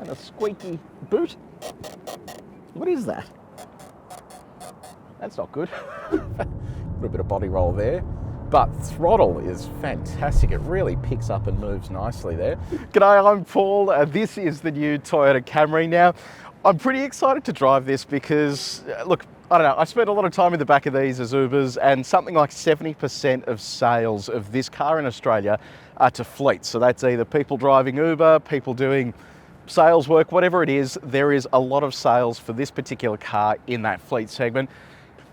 and a squeaky boot. What is that? That's not good. A little bit of body roll there. But throttle is fantastic. It really picks up and moves nicely there. G'day, I'm Paul. This is the new Toyota Camry. Now, I'm pretty excited to drive this because, look, I don't know, I spent a lot of time in the back of these as Ubers, and something like 70% of sales of this car in Australia are to fleets. So that's either people driving Uber, people doing sales work, whatever it is, there is a lot of sales for this particular car in that fleet segment.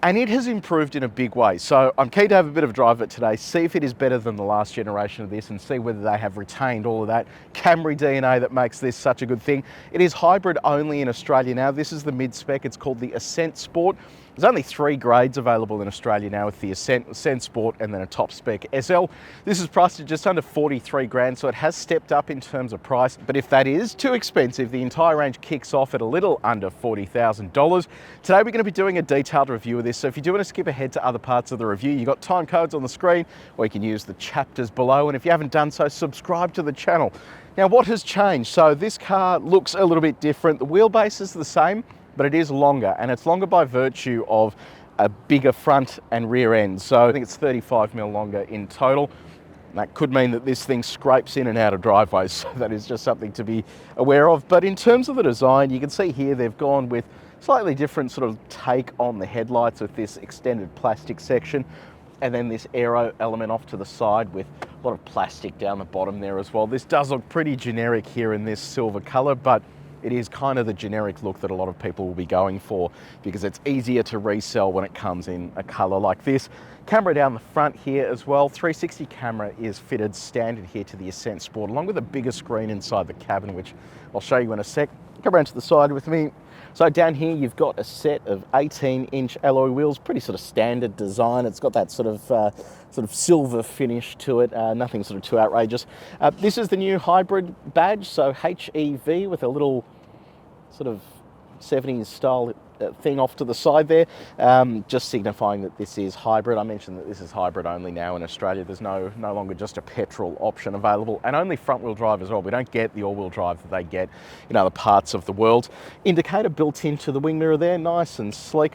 And it has improved in a big way. So I'm keen to have a bit of a drive of it today, see if it is better than the last generation of this and see whether they have retained all of that Camry DNA that makes this such a good thing. It is hybrid only in Australia now. This is the mid-spec. It's called the Ascent Sport. There's only 3 grades available in Australia now with the Ascent Sport and then a top spec SL. This is priced at just under 43 grand, so it has stepped up in terms of price. But if that is too expensive, the entire range kicks off at a little under $40,000. Today we're going to be doing a detailed review of this, so if you do want to skip ahead to other parts of the review, you've got time codes on the screen, or you can use the chapters below. And if you haven't done so, subscribe to the channel. Now, what has changed? So this car looks a little bit different. The wheelbase is the same, but it is longer, and it's longer by virtue of a bigger front and rear end. So I think it's 35mm longer in total. That could mean that this thing scrapes in and out of driveways, so that is just something to be aware of. But in terms of the design, you can see here they've gone with slightly different sort of take on the headlights with this extended plastic section, and then this aero element off to the side with a lot of plastic down the bottom there as well. This does look pretty generic here in this silver color, but it is kind of the generic look that a lot of people will be going for because it's easier to resell when it comes in a color like this. Camera down the front here as well. 360 camera is fitted standard here to the Ascent Sport, along with a bigger screen inside the cabin, which I'll show you in a sec. Come around to the side with me. So down here you've got a set of 18-inch alloy wheels, pretty sort of standard design. It's got that sort of silver finish to it, nothing sort of too outrageous. This is the new hybrid badge, so HEV with a little sort of 70s style thing off to the side there, just signifying that this is hybrid. I mentioned that this is hybrid only now in Australia. There's no longer just a petrol option available, and only front wheel drive as well. We don't get the all-wheel drive that they get in other parts of the world. Indicator built into the wing mirror there, nice and sleek.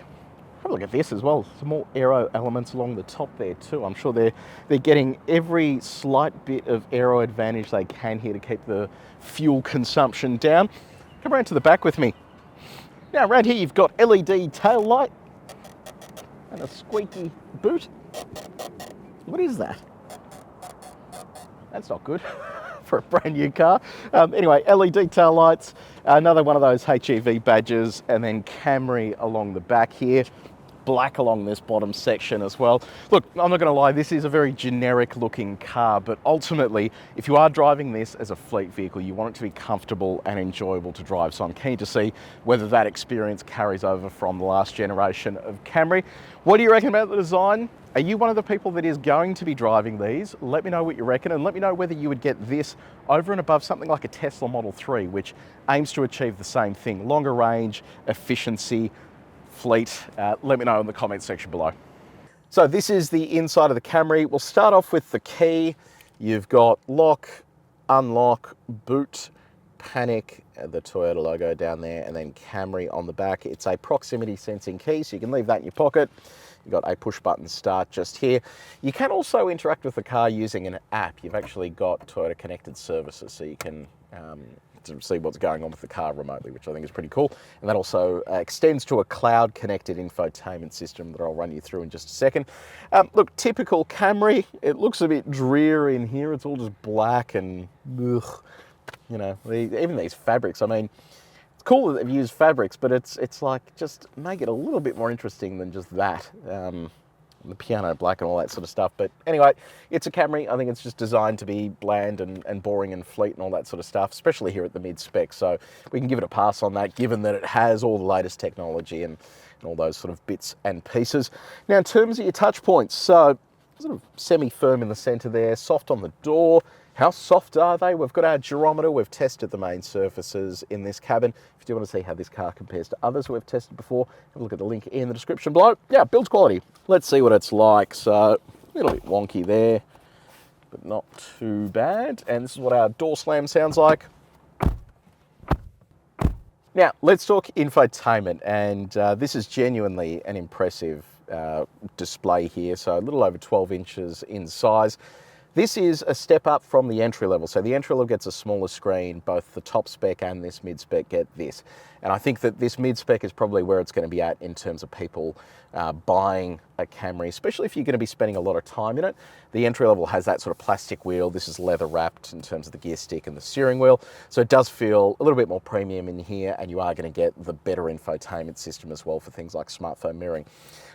Have a look at this as well. Some more aero elements along the top there too. I'm sure they're getting every slight bit of aero advantage they can here to keep the fuel consumption down. Come around to the back with me. Now around here you've got LED tail light and a squeaky boot. What is that? That's not good for a brand new car. Anyway, LED tail lights, another one of those HEV badges, and then Camry along the back here. Black along this bottom section as well. Look, I'm not going to lie, this is a very generic looking car, but ultimately, if you are driving this as a fleet vehicle, you want it to be comfortable and enjoyable to drive. So I'm keen to see whether that experience carries over from the last generation of Camry. What do you reckon about the design? Are you one of the people that is going to be driving these? Let me know what you reckon, and let me know whether you would get this over and above something like a Tesla Model 3, which aims to achieve the same thing: longer range, efficiency, fleet. Let me know in the comment section below. So this is the inside of the Camry. We'll start off with the key. You've got lock, unlock, boot, panic, the Toyota logo down there, and then Camry on the back. It's a proximity sensing key, so you can leave that in your pocket. You've got a push button start just here. You can also interact with the car using an app. You've actually got Toyota connected services, so you can to see what's going on with the car remotely, which I think is pretty cool. And that also extends to a cloud-connected infotainment system that I'll run you through in just a second. Look, typical Camry. It looks a bit dreary in here. It's all just black and ugh. You know, even these fabrics. I mean, it's cool that they've used fabrics, but it's like, just make it a little bit more interesting than just that. The piano black and all that sort of stuff. But anyway, it's a Camry. I think it's just designed to be bland and boring and fleet and all that sort of stuff, especially here at the mid-spec. So we can give it a pass on that, given that it has all the latest technology and all those sort of bits and pieces. Now, in terms of your touch points, so sort of semi-firm in the center there, soft on the door. How soft are they? We've got our gyrometer. We've tested the main surfaces in this cabin. If you do want to see how this car compares to others we've tested before, have a look at the link in the description below. Yeah, build quality. Let's see what it's like. So a little bit wonky there, but not too bad. And this is what our door slam sounds like. Now, let's talk infotainment, and this is genuinely an impressive display here, so a little over 12 inches in size. This is a step up from the entry level. So the entry level gets a smaller screen, both the top spec and this mid spec get this. And I think that this mid spec is probably where it's going to be at in terms of people buying a Camry, especially if you're going to be spending a lot of time in it. The entry level has that sort of plastic wheel. This is leather wrapped in terms of the gear stick and the steering wheel. So it does feel a little bit more premium in here, and you are going to get the better infotainment system as well for things like smartphone mirroring.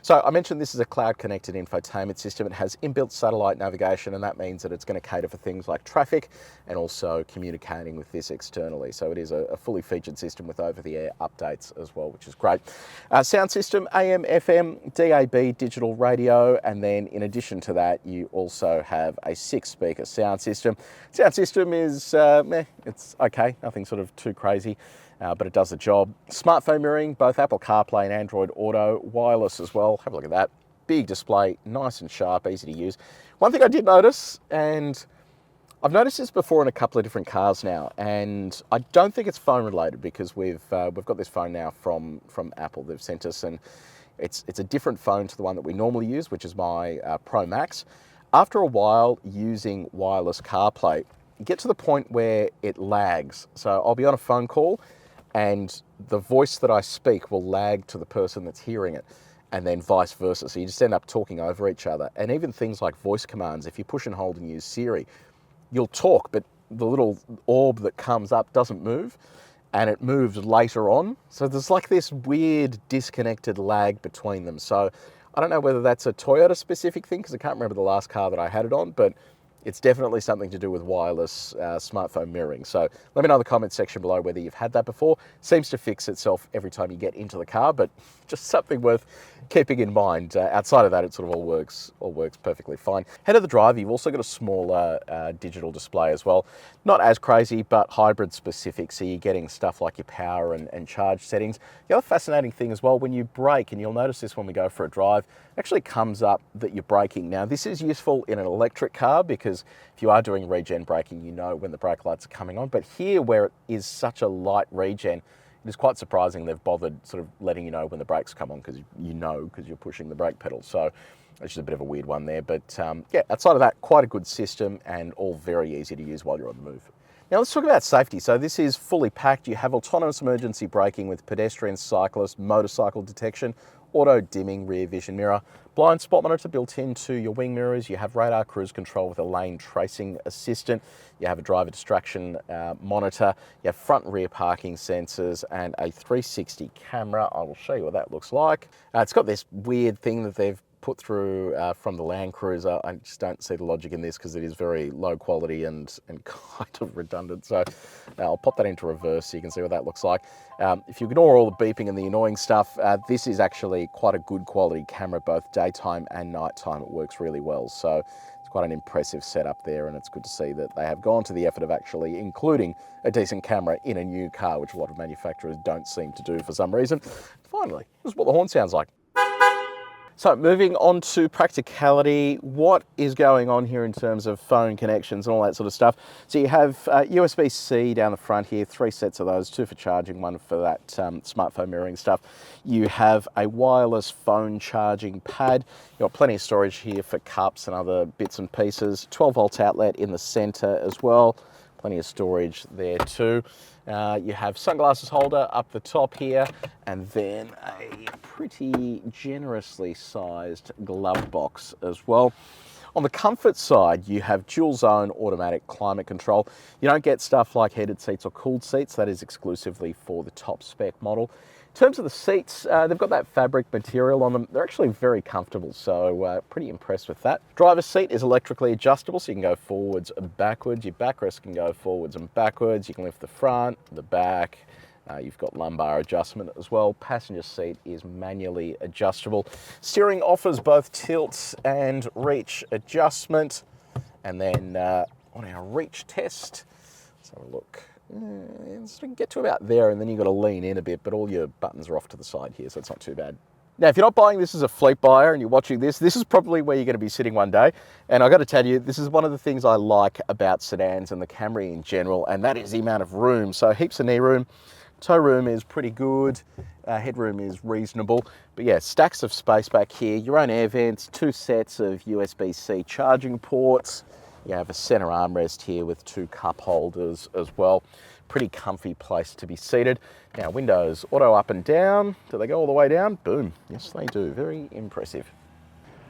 So I mentioned this is a cloud-connected infotainment system. It has inbuilt satellite navigation, and that means that it's going to cater for things like traffic and also communicating with this externally. So it is a fully featured system with over-the-air updates as well, which is great. Sound system, AM, FM, DAB, digital radio, and then in addition to that, you also have a 6-speaker sound system. Sound system is, it's okay, nothing sort of too crazy. But it does the job. Smartphone mirroring, both Apple CarPlay and Android Auto, wireless as well. Have a look at that. Big display, nice and sharp, easy to use. One thing I did notice, and I've noticed this before in a couple of different cars now, and I don't think it's phone related because we've got this phone now from Apple. They've sent us, and it's a different phone to the one that we normally use, which is my Pro Max. After a while using wireless CarPlay, you get to the point where it lags. So I'll be on a phone call, and the voice that I speak will lag to the person that's hearing it, and then vice versa. So you just end up talking over each other. And even things like voice commands, if you push and hold and use Siri, you'll talk, but the little orb that comes up doesn't move, and it moves later on. So there's like this weird disconnected lag between them. So I don't know whether that's a Toyota specific thing, because I can't remember the last car that I had it on, but it's definitely something to do with wireless smartphone mirroring. So let me know in the comments section below whether you've had that before. Seems to fix itself every time you get into the car, but just something worth keeping in mind. Outside of that, it sort of all works perfectly fine. Head of the drive, you've also got a smaller digital display as well. Not as crazy, but hybrid specific. So you're getting stuff like your power and charge settings. The other fascinating thing as well, when you brake, and you'll notice this when we go for a drive, it actually comes up that you're braking. Now, this is useful in an electric car because if you are doing regen braking, you know when the brake lights are coming on. But here, where it is such a light regen, it is quite surprising they've bothered sort of letting you know when the brakes come on, because you know because you're pushing the brake pedal. So it's just a bit of a weird one there. But yeah, outside of that, quite a good system and all very easy to use while you're on the move. Now let's talk about safety. So this is fully packed. You have autonomous emergency braking with pedestrian, cyclist, motorcycle detection, auto dimming rear vision mirror, blind spot monitor built into your wing mirrors. You have radar cruise control with a lane tracing assistant. You have a driver distraction monitor. You have front and rear parking sensors and a 360 camera. I will show you what that looks like. It's got this weird thing that they've put through from the Land Cruiser. I just don't see the logic in this because it is very low quality and kind of redundant. So I'll pop that into reverse so you can see what that looks like. If you ignore all the beeping and the annoying stuff, this is actually quite a good quality camera, both daytime and nighttime. It works really well. So it's quite an impressive setup there, and it's good to see that they have gone to the effort of actually including a decent camera in a new car, which a lot of manufacturers don't seem to do for some reason. Finally, this is what the horn sounds like. So moving on to practicality, what is going on here in terms of phone connections and all that sort of stuff? So you have USB-C down the front here, 3 sets of those, 2 for charging, 1 for that smartphone mirroring stuff. You have a wireless phone charging pad. You've got plenty of storage here for cups and other bits and pieces. 12-volt outlet in the center as well. Plenty of storage there too. You have sunglasses holder up the top here, and then a pretty generously sized glove box as well. On the comfort side, you have dual zone automatic climate control. You don't get stuff like heated seats or cooled seats. That is exclusively for the top spec model. In terms of the seats, they've got that fabric material on them. They're actually very comfortable, so pretty impressed with that. Driver's seat is electrically adjustable, so you can go forwards and backwards. Your backrest can go forwards and backwards. You can lift the front, the back. You've got lumbar adjustment as well. Passenger seat is manually adjustable. Steering offers both tilt and reach adjustment. And then on our reach test, let's have a look. So we can get to about there, and then you've got to lean in a bit, but all your buttons are off to the side here, so it's not too bad. Now, if you're not buying this as a fleet buyer and you're watching this, this is probably where you're going to be sitting one day. And I've got to tell you, this is one of the things I like about sedans and the Camry in general, and that is the amount of room. So heaps of knee room, Tow room is pretty good. Headroom is reasonable. But yeah, stacks of space back here. Your own air vents, 2 sets of USB-C charging ports. You have a center armrest here with 2 cup holders as well. Pretty comfy place to be seated. Now, windows auto up and down. Do they go all the way down? Boom. Yes, they do. Very impressive.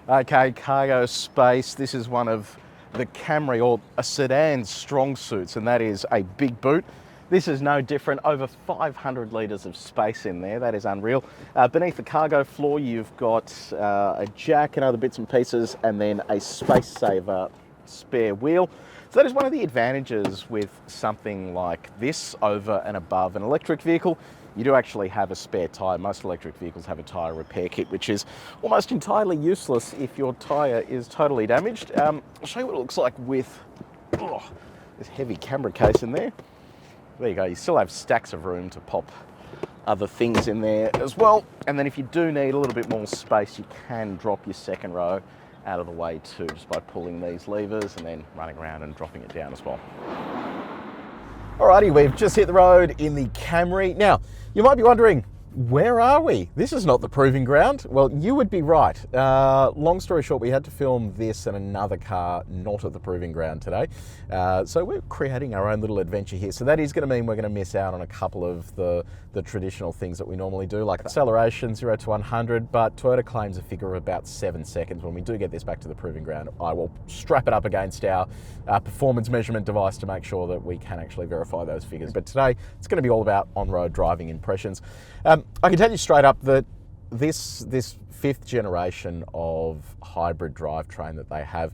Okay, cargo space. This is one of the Camry, or a sedan's strong suits, and that is a big boot. This is no different. Over 500 litres of space in there. That is unreal. Beneath the cargo floor, you've got a jack and other bits and pieces, and then a space saver spare wheel. So that is one of the advantages with something like this over and above an electric vehicle. You do actually have a spare tyre. Most electric vehicles have a tyre repair kit, which is almost entirely useless if your tyre is totally damaged. I'll show you what it looks like with this heavy camera case in there. There you go. You still have stacks of room to pop other things in there as well. And then if you do need a little bit more space, you can drop your second row out of the way too, just by pulling these levers and then running around and dropping it down as well. Alrighty, we've just hit the road in the Camry. Now, you might be wondering, where are we? This is not the proving ground. Well, you would be right. Long story short, we had to film this and another car not at the proving ground today. So we're creating our own little adventure here. So that is going to mean we're going to miss out on a couple of the traditional things that we normally do, like acceleration 0 to 100, but Toyota claims a figure of about 7 seconds. When we do get this back to the proving ground, I will strap it up against our performance measurement device to make sure that we can actually verify those figures. But today, it's going to be all about on-road driving impressions. I can tell you straight up that this 5th generation of hybrid drivetrain that they have,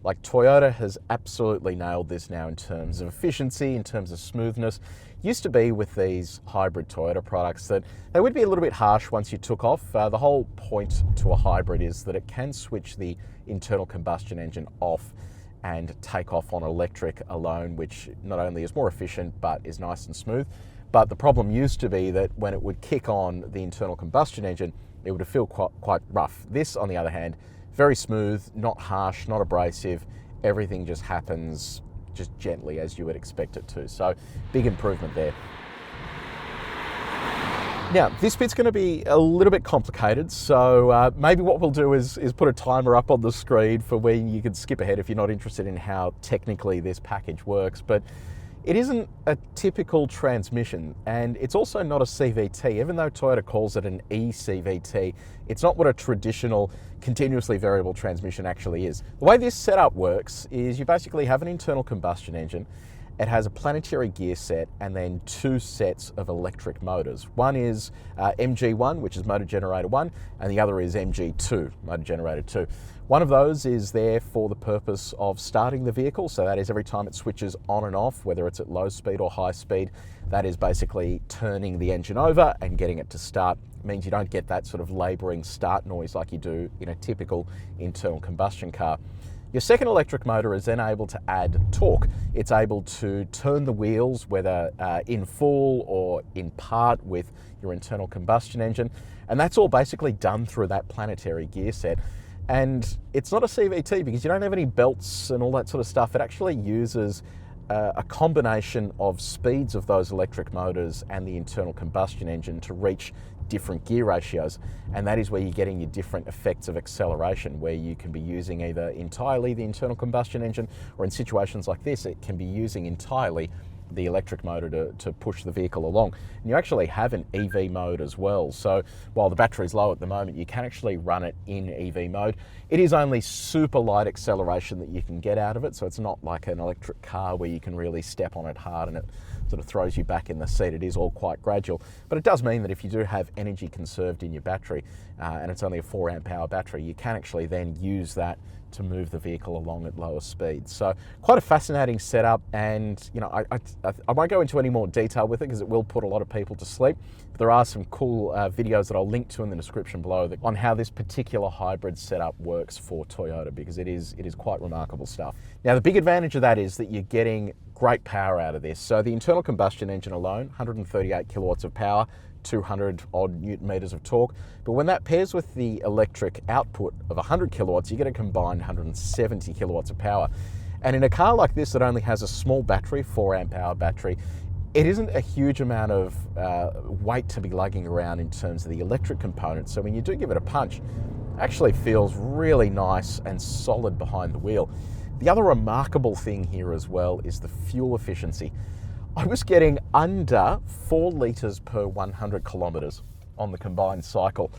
like, Toyota has absolutely nailed this now in terms of efficiency, in terms of smoothness. Used to be with these hybrid Toyota products that they would be a little bit harsh once you took off. The whole point to a hybrid is that it can switch the internal combustion engine off and take off on electric alone, which not only is more efficient, but is nice and smooth. But the problem used to be that when it would kick on the internal combustion engine, it would feel quite rough. This, on the other hand, very smooth, not harsh, not abrasive. Everything just happens just gently as you would expect it to. So big improvement there. Now, this bit's going to be a little bit complicated, so maybe what we'll do is put a timer up on the screen for when you can skip ahead if you're not interested in how technically this package works. But it isn't a typical transmission, and it's also not a CVT. Even though Toyota calls it an eCVT, it's not what a traditional continuously variable transmission actually is. The way this setup works is you basically have an internal combustion engine. It has a planetary gear set and then 2 sets of electric motors. One is MG1, which is motor generator 1, and the other is MG2, motor generator 2. One of those is there for the purpose of starting the vehicle, so that is every time it switches on and off, whether it's at low speed or high speed, that is basically turning the engine over and getting it to start. It means you don't get that sort of labouring start noise like you do in a typical internal combustion car. Your second electric motor is then able to add torque. It's able to turn the wheels, whether in full or in part with your internal combustion engine, and that's all basically done through that planetary gear set. And it's not a CVT because you don't have any belts and all that sort of stuff. It actually uses a combination of speeds of those electric motors and the internal combustion engine to reach different gear ratios, and that is where you're getting your different effects of acceleration, where you can be using either entirely the internal combustion engine, or in situations like this it can be using entirely the electric motor to push the vehicle along. And you actually have an EV mode as well, so while the battery's low at the moment, you can actually run it in EV mode. It is only super light acceleration that you can get out of it, so it's not like an electric car where you can really step on it hard and it sort of throws you back in the seat. It is all quite gradual, but it does mean that if you do have energy conserved in your battery, and it's only a 4 amp hour battery, you can actually then use that to move the vehicle along at lower speeds. So quite a fascinating setup, and you know, I won't go into any more detail with it because it will put a lot of people to sleep. But there are some cool videos that I'll link to in the description below on how this particular hybrid setup works for Toyota, because it is quite remarkable stuff. Now, the big advantage of that is that you're getting great power out of this. So the internal combustion engine alone, 138 kilowatts of power, 200 odd newton meters of torque. But when that pairs with the electric output of 100 kilowatts, you get a combined 170 kilowatts of power. And in a car like this that only has a small battery, 4 amp hour battery, it isn't a huge amount of weight to be lugging around in terms of the electric components. So when you do give it a punch, it actually feels really nice and solid behind the wheel. The other remarkable thing here as well is the fuel efficiency. I was getting under 4 litres per 100 kilometres on the combined cycle,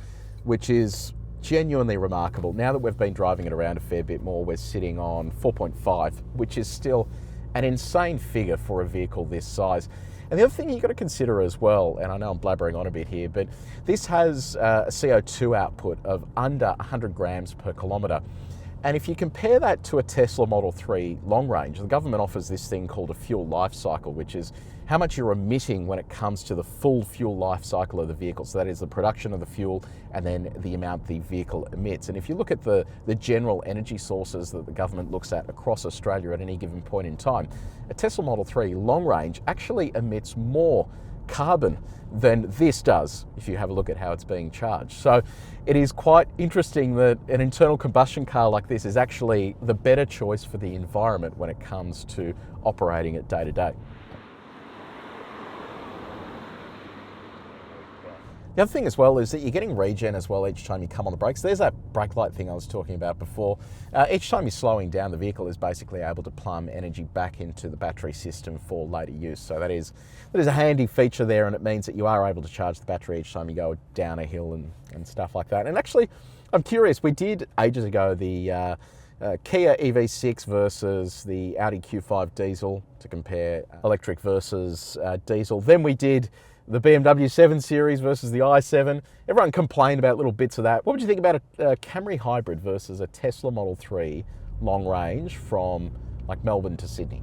which is genuinely remarkable. Now that we've been driving it around a fair bit more, we're sitting on 4.5, which is still an insane figure for a vehicle this size. And the other thing you've got to consider as well, and I know I'm blabbering on a bit here, but this has a CO2 output of under 100 grams per kilometre. And if you compare that to a Tesla Model 3 long range, the government offers this thing called a fuel life cycle, which is how much you're emitting when it comes to the full fuel life cycle of the vehicle. So that is the production of the fuel and then the amount the vehicle emits. And if you look at the general energy sources that the government looks at across Australia at any given point in time, a Tesla Model 3 long range actually emits more carbon than this does if you have a look at how it's being charged. So it is quite interesting that an internal combustion car like this is actually the better choice for the environment when it comes to operating it day to day. The other thing as well is that you're getting regen as well each time you come on the brakes. There's that brake light thing I was talking about before. Each time you're slowing down, the vehicle is basically able to plumb energy back into the battery system for later use. So that is a handy feature there, and it means that you are able to charge the battery each time you go down a hill and stuff like that. And actually, I'm curious, we did ages ago the Kia EV6 versus the Audi Q5 diesel to compare electric versus diesel. Then we did the BMW 7 Series versus the i7. Everyone complained about little bits of that. What would you think about a Camry hybrid versus a Tesla Model 3 long range from like Melbourne to Sydney?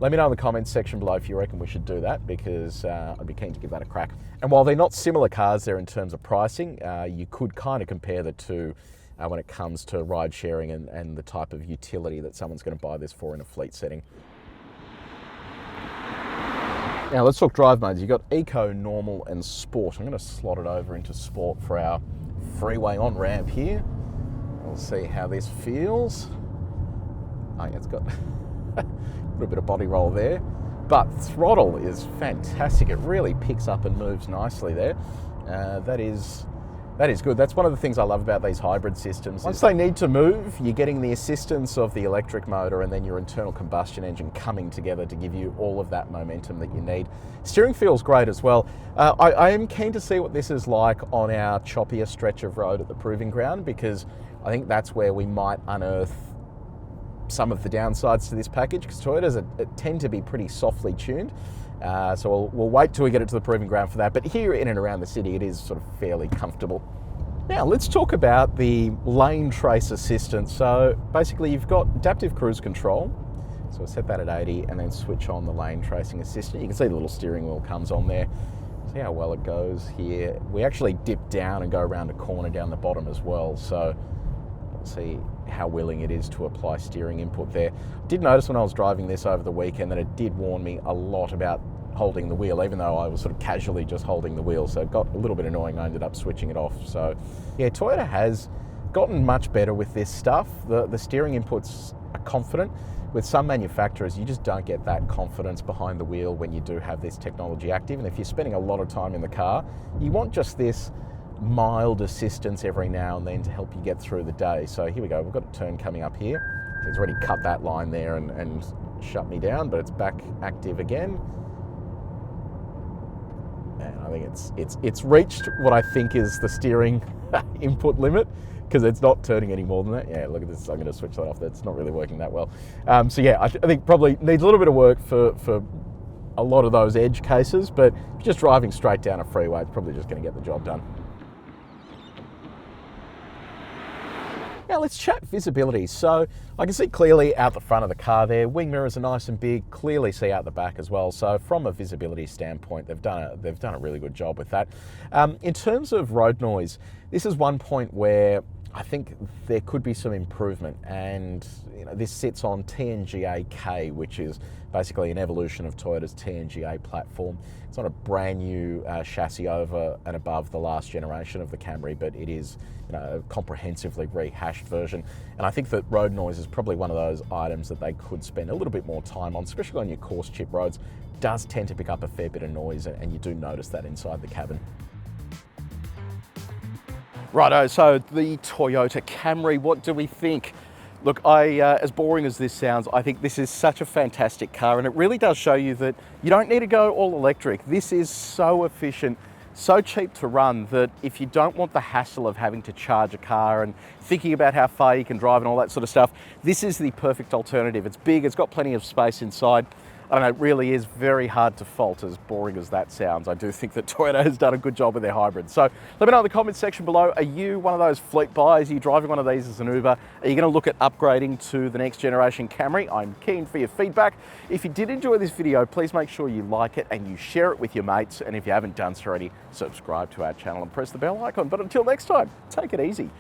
Let me know in the comments section below if you reckon we should do that, because I'd be keen to give that a crack. And while they're not similar cars there in terms of pricing, you could kind of compare the two when it comes to ride sharing and the type of utility that someone's going to buy this for in a fleet setting. Now let's talk drive modes. You've got Eco, Normal and Sport. I'm going to slot it over into Sport for our freeway on-ramp here. We'll see how this feels. Oh yeah, it's got a little bit of body roll there, but throttle is fantastic. It really picks up and moves nicely there. That is good. That's one of the things I love about these hybrid systems. Once they need to move, you're getting the assistance of the electric motor and then your internal combustion engine coming together to give you all of that momentum that you need. Steering feels great as well. I am keen to see what this is like on our choppier stretch of road at the Proving Ground, because I think that's where we might unearth some of the downsides to this package, because Toyotas tend to be pretty softly tuned. So we'll wait till we get it to the Proving Ground for that. But here in and around the city, it is sort of fairly comfortable. Now let's talk about the lane trace assistance. So basically you've got adaptive cruise control. So we'll set that at 80 and then switch on the lane tracing assistant. You can see the little steering wheel comes on there. See how well it goes here. We actually dip down and go around a corner down the bottom as well. So we'll see how willing it is to apply steering input there. I did notice when I was driving this over the weekend that it did warn me a lot about holding the wheel, even though I was sort of casually just holding the wheel. So it got a little bit annoying. I ended up switching it off. So yeah, Toyota has gotten much better with this stuff. The steering inputs are confident. With some manufacturers, you just don't get that confidence behind the wheel when you do have this technology active. And if you're spending a lot of time in the car, you want just this mild assistance every now and then to help you get through the day. So here we go, we've got a turn coming up here. It's already cut that line there and shut me down, but it's back active again. And I think it's reached what I think is the steering input limit, because it's not turning any more than that. Yeah, look at this, I'm going to switch that off. That's not really working that well. So yeah, I think probably needs a little bit of work for a lot of those edge cases, but if you're just driving straight down a freeway, it's probably just going to get the job done. Now let's chat visibility. So I can see clearly out the front of the car there. Wing mirrors are nice and big, clearly see out the back as well. So from a visibility standpoint, they've done a really good job with that. In terms of road noise, this is one point where I think there could be some improvement, and this sits on TNGA-K, which is basically an evolution of Toyota's TNGA platform. It's not a brand new chassis over and above the last generation of the Camry, but it is a comprehensively rehashed version. And I think that road noise is probably one of those items that they could spend a little bit more time on, especially on your coarse chip roads. does tend to pick up a fair bit of noise, and you do notice that inside the cabin. Righto, so the Toyota Camry, what do we think? Look, as boring as this sounds, I think this is such a fantastic car, and it really does show you that you don't need to go all electric. This is so efficient, so cheap to run, that if you don't want the hassle of having to charge a car and thinking about how far you can drive and all that sort of stuff, this is the perfect alternative. It's big, it's got plenty of space inside. I don't know, it really is very hard to fault, as boring as that sounds. I do think that Toyota has done a good job with their hybrids. So let me know in the comments section below, are you one of those fleet buyers? Are you driving one of these as an Uber? Are you going to look at upgrading to the next generation Camry? I'm keen for your feedback. If you did enjoy this video, please make sure you like it and you share it with your mates. And if you haven't done so already, subscribe to our channel and press the bell icon. But until next time, take it easy.